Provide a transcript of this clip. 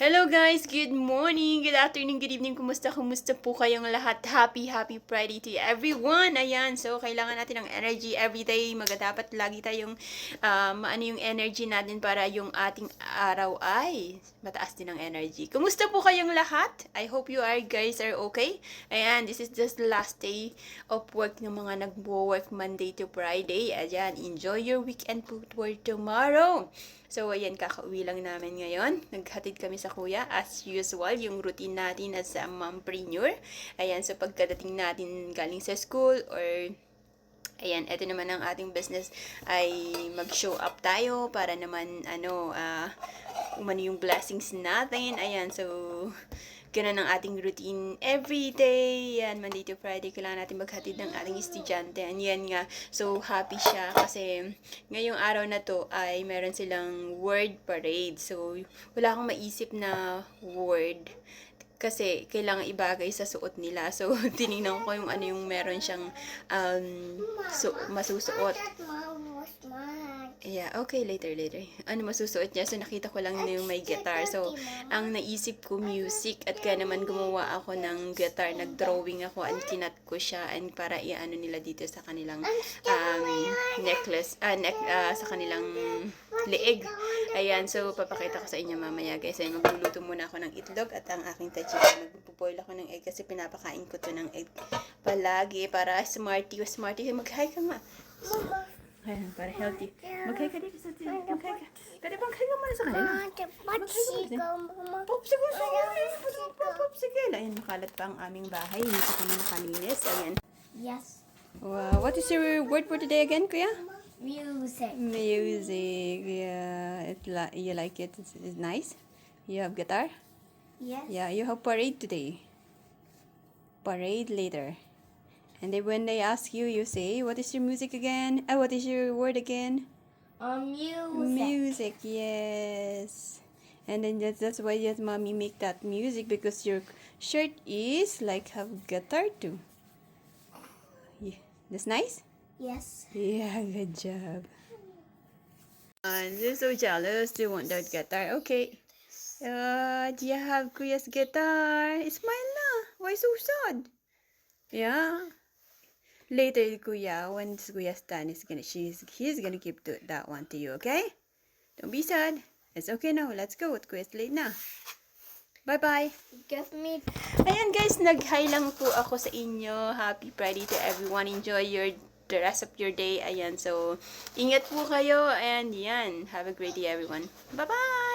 Hello guys, good morning, good afternoon, good evening, kumusta po kayong lahat? Happy Friday to everyone! Ayan, so kailangan natin ng energy everyday, dapat lagi tayong maano yung energy natin para yung ating araw ay mataas din ang energy. Kumusta po kayong lahat? I hope you guys are okay. Ayan, this is just the last day of work ng mga nagwo-work Monday to Friday. Ayan, enjoy your weekend for tomorrow. So, ayan, kakauwi lang namin ngayon. Naghatid kami sa kuya, as usual, yung routine natin as a mompreneur. Ayan, so pagkadating natin galing sa school or ayan, eto naman ang ating business ay mag-show up tayo para naman, umano yung blessings natin. Ayan, so, ganun ang ating routine every day. Yan, Monday to Friday, kailangan natin maghatid ng ating estudyante. And yan nga, so happy siya kasi ngayong araw na to ay meron silang word parade. So, wala akong maisip na word kasi kailangan ibagay sa suot nila. So, tinignan ko yung yung meron siyang masusuot. Yeah, okay, later. Ano masusuot niya? So, nakita ko lang na yung may guitar. So, ang naisip ko, music. At kaya naman gumawa ako ng guitar. Nag-drawing ako and kinat ko siya. And para iano nila dito sa kanilang necklace. Sa kanilang leeg. Ayan, so, papakita ko sa inyo mamaya, guys. Ay, magluluto muna ako ng itlog at ang aking tachika. Magpupoil ako ng egg kasi pinapakain ko to ng egg palagi para smarty. Mag-hi ka nga. Ayan, para healthy. Mag-hi ka dito sa tiyan. Mag-hi ka. Pwede bang hi ka muna sa kanila? Popsicle. Ayan, makalat pa ang aming bahay. Hindi pa kami nakalinis. Ayan. Yes. Wow, what is your word for today again, kuya? Music. Music. Yeah, you like it? It's nice. You have guitar? Yes. Yeah, you have parade today. Parade later. And then when they ask you, you say, what is your music again? What is your word again? Music. Music, yes. And then that's why your mommy make that music because your shirt is like have guitar too. Yeah, that's nice? Yes. Yeah, good job. You're so jealous. You want that guitar? Okay. Do you have Kuya's guitar? Smile na. Why so sad? Yeah. Later, Kuya, when Kuya's done, he's gonna give that one to you, okay? Don't be sad. It's okay now. Let's go. Kuya's late na. Bye-bye. Give me. Ayan guys, nag-hi lang po ako sa inyo. Happy Friday to everyone. Enjoy the rest of your day. Ayan, so ingat po kayo. And yan, have a great day everyone. Bye-bye!